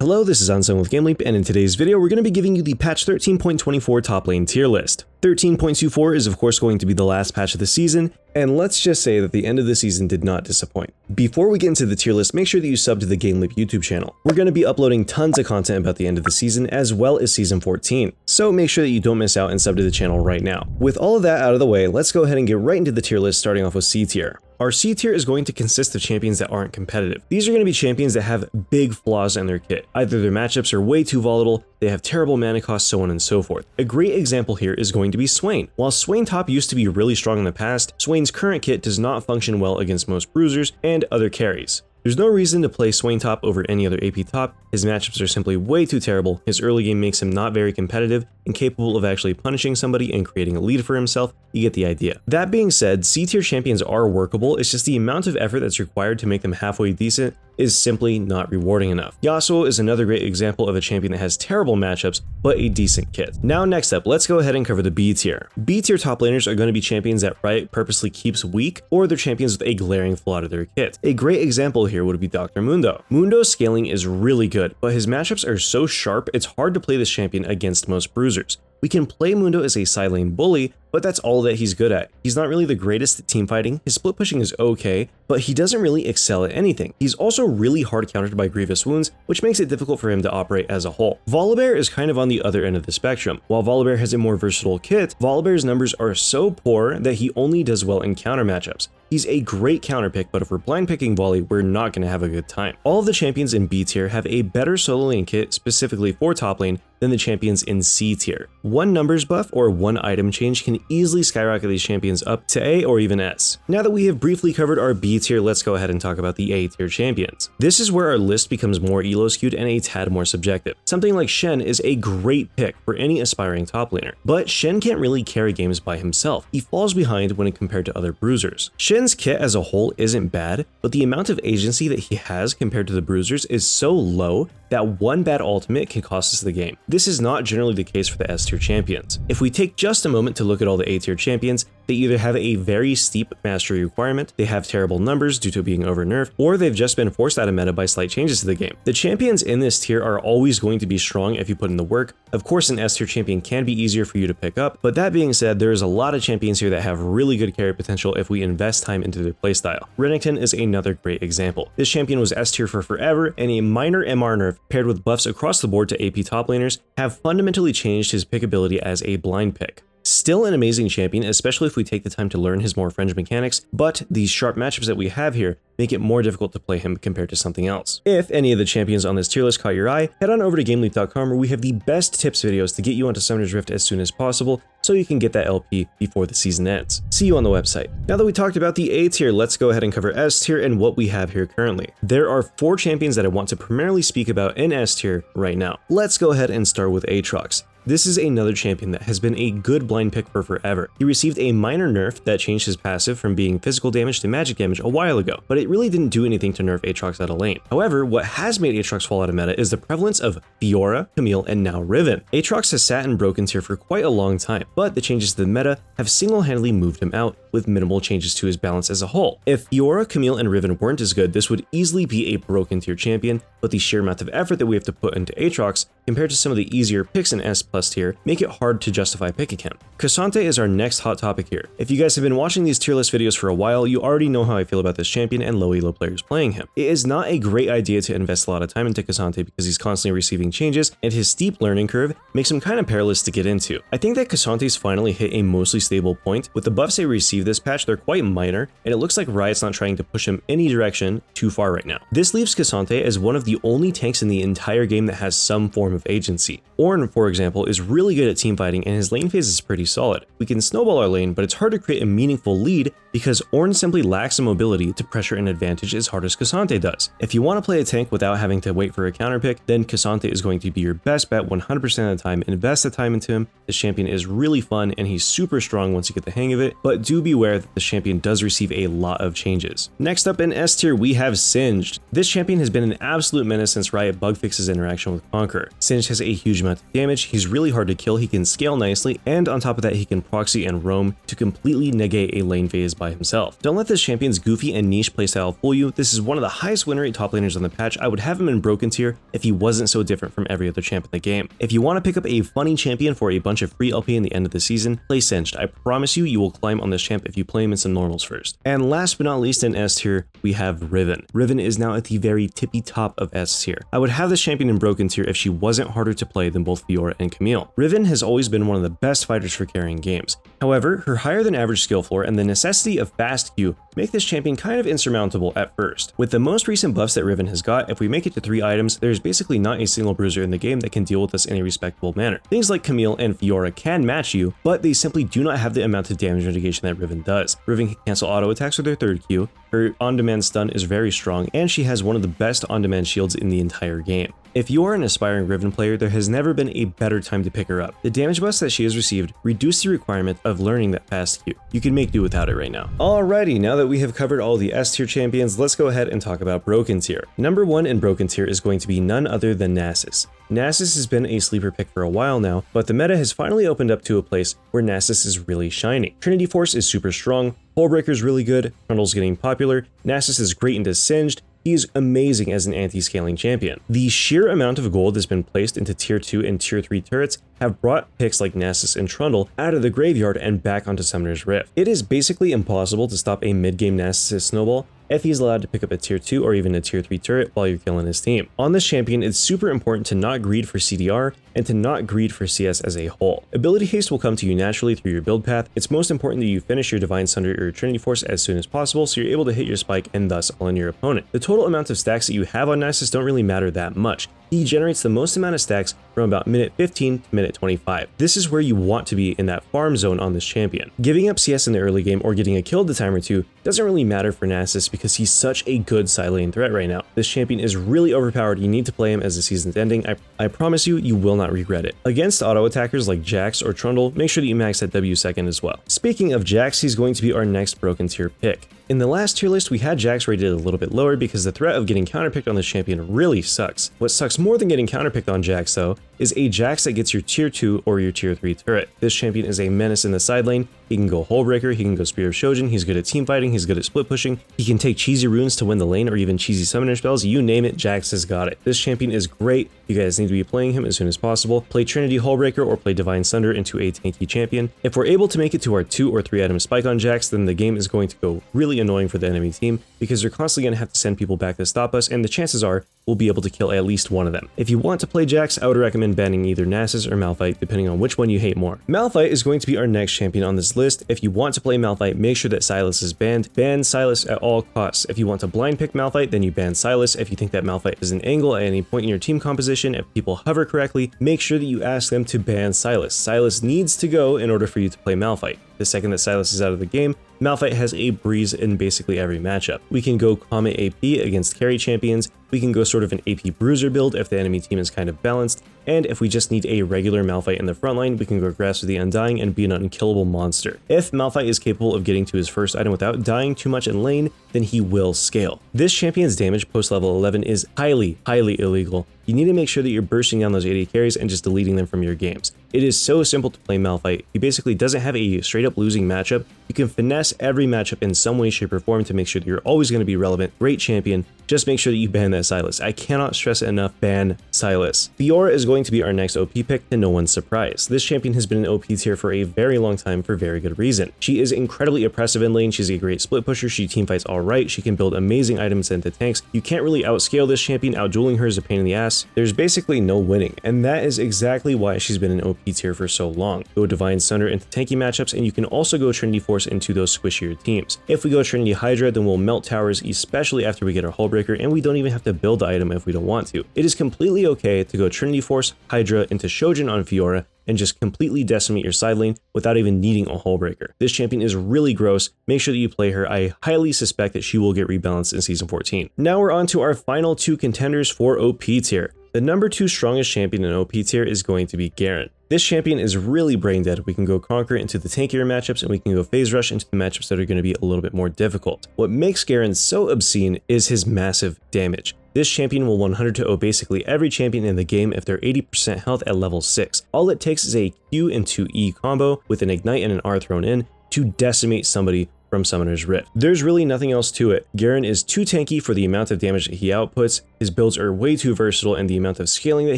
Hello, this is Unsung with GameLeap, and in today's video, we're going to be giving you the patch 13.24 top lane tier list. 13.24 is of course going to be the last patch of the season, and let's just say that the end of the season did not disappoint. Before we get into the tier list, make sure that you sub to the GameLeap YouTube channel. We're going to be uploading tons of content about the end of the season as well as season 14, so make sure that you don't miss out and sub to the channel right now. With all of that out of the way, let's go ahead and get right into the tier list, starting off with C tier. Our C tier is going to consist of champions that aren't competitive. These are going to be champions that have big flaws in their kit. Either their matchups are way too volatile, they have terrible mana costs, so on and so forth. A great example here is going to be Swain. While Swain top used to be really strong in the past, Swain's current kit does not function well against most bruisers and other carries. There's no reason to play Swain top over any other AP top. His matchups are simply way too terrible. His early game makes him not very competitive and capable of actually punishing somebody and creating a lead for himself. You get the idea. That being said, C tier champions are workable. It's just the amount of effort that's required to make them halfway decent is simply not rewarding enough. Yasuo is another great example of a champion that has terrible matchups, but a decent kit. Now next up, let's go ahead and cover the B tier. B tier top laners are going to be champions that Riot purposely keeps weak, or they're champions with a glaring flaw to their kit. A great example here would be Dr. Mundo. Mundo's scaling is really good, but his matchups are so sharp, it's hard to play this champion against most bruisers. We can play Mundo as a side lane bully, but that's all that he's good at. He's not really the greatest at team fighting, his split pushing is okay, but he doesn't really excel at anything. He's also really hard countered by grievous wounds, which makes it difficult for him to operate as a whole. Volibear is kind of on the other end of the spectrum. While Volibear has a more versatile kit, Volibear's numbers are so poor that he only does well in counter matchups. He's a great counter pick, but if we're blind picking Volley, we're not going to have a good time. All of the champions in B tier have a better solo lane kit specifically for top lane than the champions in C tier. One numbers buff or one item change can easily skyrocket these champions up to A or even S. Now that we have briefly covered our B tier, let's go ahead and talk about the A tier champions. This is where our list becomes more elo skewed and a tad more subjective. Something like Shen is a great pick for any aspiring top laner, but Shen can't really carry games by himself. He falls behind when compared to other bruisers. Shen's kit as a whole isn't bad, but the amount of agency that he has compared to the bruisers is so low that one bad ultimate can cost us the game. This is not generally the case for the S tier champions. If we take just a moment to look at all the A tier champions, they either have a very steep mastery requirement, they have terrible numbers due to being over nerfed, or they've just been forced out of meta by slight changes to the game. The champions in this tier are always going to be strong if you put in the work. Of course, an S tier champion can be easier for you to pick up, but that being said, there is a lot of champions here that have really good carry potential if we invest time into their playstyle. Renekton is another great example. This champion was S tier for forever, and a minor MR nerf paired with buffs across the board to AP top laners have fundamentally changed his pickability as a blind pick. Still an amazing champion, especially if we take the time to learn his more fringe mechanics, but these sharp matchups that we have here make it more difficult to play him compared to something else. If any of the champions on this tier list caught your eye, head on over to GameLeap.com where we have the best tips videos to get you onto Summoner's Rift as soon as possible, so you can get that LP before the season ends. See you on the website. Now that we talked about the A tier, let's go ahead and cover S tier and what we have here currently. There are 4 champions that I want to primarily speak about in S tier right now. Let's go ahead and start with Aatrox. This is another champion that has been a good blind pick for forever. He received a minor nerf that changed his passive from being physical damage to magic damage a while ago, but it really didn't do anything to nerf Aatrox out of lane. However, what has made Aatrox fall out of meta is the prevalence of Fiora, Camille, and now Riven. Aatrox has sat in broken tier for quite a long time, but the changes to the meta have single-handedly moved him out with minimal changes to his balance as a whole. If Fiora, Camille, and Riven weren't as good, this would easily be a broken tier champion, but the sheer amount of effort that we have to put into Aatrox compared to some of the easier picks in S+ tier make it hard to justify picking him. Cassante is our next hot topic here. If you guys have been watching these tier list videos for a while, you already know how I feel about this champion and low elo players playing him. It is not a great idea to invest a lot of time into Cassante because he's constantly receiving changes, and his steep learning curve makes him kind of perilous to get into. I think that Cassante's finally hit a mostly stable point. With the buffs they received this patch, they're quite minor, and it looks like Riot's not trying to push him any direction too far right now. This leaves Cassante as one of the only tanks in the entire game that has some form of agency. Ornn, for example, is really good at team fighting, and his lane phase is pretty solid. We can snowball our lane, but it's hard to create a meaningful lead because Ornn simply lacks the mobility to pressure an advantage as hard as Cassante does. If you want to play a tank without having to wait for a counter pick, then Cassante is going to be your best bet 100% of the time. Invest the time into him. This champion is really fun and he's super strong once you get the hang of it, but do beware that the champion does receive a lot of changes. Next up in S tier, we have Singed. This champion has been an absolute absolute menace since Riot bug fixed his interaction with Conqueror. Singed has a huge amount of damage, he's really hard to kill, he can scale nicely, and on top of that he can proxy and roam to completely negate a lane phase by himself. Don't let this champion's goofy and niche playstyle fool you. This is one of the highest win rate top laners on the patch. I would have him in broken tier if he wasn't so different from every other champ in the game. If you want to pick up a funny champion for a bunch of free LP in the end of the season, play Singed. I promise you, you will climb on this champ if you play him in some normals first. And last but not least in S tier, we have Riven. Riven is now at the very tippy top of S tier. I would have this champion in broken tier if she wasn't harder to play than both Fiora and Camille. Riven has always been one of the best fighters for carrying games. However, her higher than average skill floor and the necessity of fast Q make this champion kind of insurmountable at first. With the most recent buffs that Riven has got, if we make it to 3 items, there's basically not a single bruiser in the game that can deal with us in a respectable manner. Things like Camille and Fiora can match you, but they simply do not have the amount of damage mitigation that Riven does. Riven can cancel auto attacks with her third Q, her on-demand stun is very strong, and she has one of the best on-demand shields in the entire game. If you are an aspiring Riven player, there has never been a better time to pick her up. The damage buffs that she has received reduce the requirement of learning that fast Q. You can make do without it right now. Alrighty, now that we have covered all the S tier champions, let's go ahead and talk about broken tier. Number 1 in broken tier is going to be none other than Nasus. Nasus has been a sleeper pick for a while now, but the meta has finally opened up to a place where Nasus is really shining. Trinity Force is super strong, Hullbreaker is really good, Trundle's getting popular, Nasus is great into Singed, he's amazing as an anti-scaling champion. The sheer amount of gold that's been placed into tier 2 and tier 3 turrets have brought picks like Nasus and Trundle out of the graveyard and back onto Summoner's Rift. It is basically impossible to stop a mid-game Nasus snowball if he's allowed to pick up a tier 2 or even a tier 3 turret while you're killing his team. On this champion, it's super important to not greed for CDR and to not greed for CS as a whole. Ability haste will come to you naturally through your build path. It's most important that you finish your Divine Sunder or your Trinity Force as soon as possible so you're able to hit your spike and thus all in your opponent. The total amount of stacks that you have on Nasus don't really matter that much. He generates the most amount of stacks from about minute 15 to minute 25. This is where you want to be in that farm zone on this champion. Giving up CS in the early game or getting a kill at a time or two doesn't really matter for Nasus because he's such a good side lane threat right now. This champion is really overpowered. You need to play him as the season's ending. I promise you, you will not regret it. Against auto attackers like Jax or Trundle, make sure that you max that W second as well. Speaking of Jax, he's going to be our next broken tier pick. In the last tier list, we had Jax rated a little bit lower because the threat of getting counterpicked on this champion really sucks. What sucks more than getting counterpicked on Jax though, is a Jax that gets your tier 2 or your tier 3 turret. This champion is a menace in the side lane. He can go Hullbreaker, he can go Spear of Shojin, he's good at team fighting, he's good at split pushing, he can take cheesy runes to win the lane or even cheesy summoner spells, you name it, Jax has got it. This champion is great, you guys need to be playing him as soon as possible. Play Trinity Hullbreaker or play Divine Sunder into a tanky champion. If we're able to make it to our 2 or 3 item spike on Jax, then the game is going to go really annoying for the enemy team because they're constantly going to have to send people back to stop us, and the chances are we'll be able to kill at least one of them. If you want to play Jax, I would recommend banning either Nasus or Malphite, depending on which one you hate more. Malphite is going to be our next champion on this list. If you want to play Malphite, make sure that Sylas is banned. Ban Sylas at all costs. If you want to blind pick Malphite, then you ban Sylas. If you think that Malphite is an angle at any point in your team composition, if people hover correctly, make sure that you ask them to ban Sylas. Sylas needs to go in order for you to play Malphite. The second that Sylas is out of the game, Malphite has a breeze in basically every matchup. We can go Comet AP against carry champions, we can go sort of an AP bruiser build if the enemy team is kind of balanced, and if we just need a regular Malphite in the front line, we can go Grasp of the Undying and be an unkillable monster. If Malphite is capable of getting to his first item without dying too much in lane, then he will scale. This champion's damage post level 11 is highly illegal. You need to make sure that you're bursting down those 80 carries and just deleting them from your games. It is so simple to play Malphite. He basically doesn't have a straight up losing matchup. You can finesse every matchup in some way, shape, or form to make sure that you're always going to be relevant. Great champion. Just make sure that you ban that Sylas. I cannot stress it enough, ban Sylas. Fiora is going to be our next OP pick, to no one's surprise. This champion has been an OP tier for a very long time for very good reason. She is incredibly oppressive in lane, she's a great split pusher, she teamfights alright, she can build amazing items into tanks. You can't really outscale this champion, outdueling her is a pain in the ass. There's basically no winning, and that is exactly why she's been an OP tier for so long. Go Divine Sunder into tanky matchups, and you can also go Trinity Force into those squishier teams. If we go Trinity Hydra, then we'll melt towers, especially after we get our Hullbreaker, and we don't even have to build the item if we don't want to. It is completely okay to go Trinity Force, Hydra into Shojin on Fiora, and just completely decimate your side lane without even needing a Hullbreaker. This champion is really gross. Make sure that you play her. I highly suspect that she will get rebalanced in Season 14. Now we're on to our final 2 contenders for OP tier. The number 2 strongest champion in OP tier is going to be Garen. This champion is really brain dead. We can go Conquer into the tankier matchups, and we can go Phase Rush into the matchups that are going to be a little bit more difficult. What makes Garen so obscene is his massive damage. This champion will 100 to 0 basically every champion in the game if they're 80% health at level 6. All it takes is a Q into E combo with an ignite and an R thrown in to decimate somebody from Summoner's Rift. There's really nothing else to it. Garen is too tanky for the amount of damage that he outputs, his builds are way too versatile, and the amount of scaling that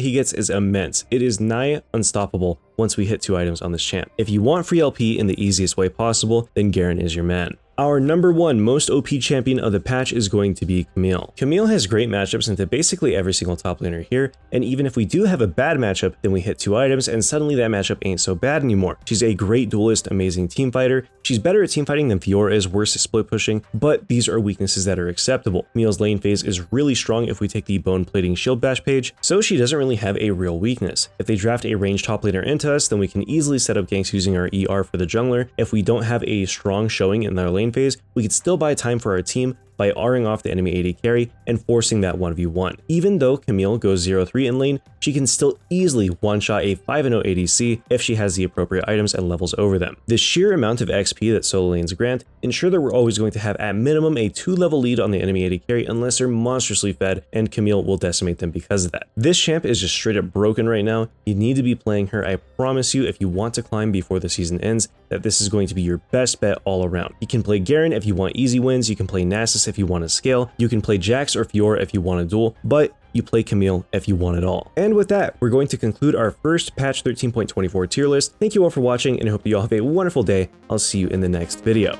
he gets is immense. It is nigh unstoppable once we hit 2 items on this champ. If you want free LP in the easiest way possible, then Garen is your man. Our number 1 most OP champion of the patch is going to be Camille. Camille has great matchups into basically every single top laner here, and even if we do have a bad matchup, then we hit 2 items and suddenly that matchup ain't so bad anymore. She's a great duelist, amazing team fighter. She's better at team fighting than Fiora is, worse at split pushing, but these are weaknesses that are acceptable. Camille's lane phase is really strong if we take the bone plating shield bash page, so she doesn't really have a real weakness. If they draft a ranged top laner into us, then we can easily set up ganks using our ER for the jungler. If we don't have a strong showing in their lane phase, we could still buy time for our team by R'ing off the enemy AD carry and forcing that 1v1. Even though Camille goes 0-3 in lane, she can still easily one-shot a 5-0 ADC if she has the appropriate items and levels over them. The sheer amount of XP that solo lanes grant ensure that we're always going to have at minimum a 2-level lead on the enemy AD carry unless they're monstrously fed, and Camille will decimate them because of that. This champ is just straight up broken right now. You need to be playing her. I promise you, if you want to climb before the season ends, that this is going to be your best bet all around. You can play Garen if you want easy wins, you can play Nasus if you want to scale, you can play Jax or Fiora if you want to duel, but you play Camille if you want it all. And with that, we're going to conclude our first patch 13.24 tier list. Thank you all for watching, and I hope you all have a wonderful day. I'll see you in the next video.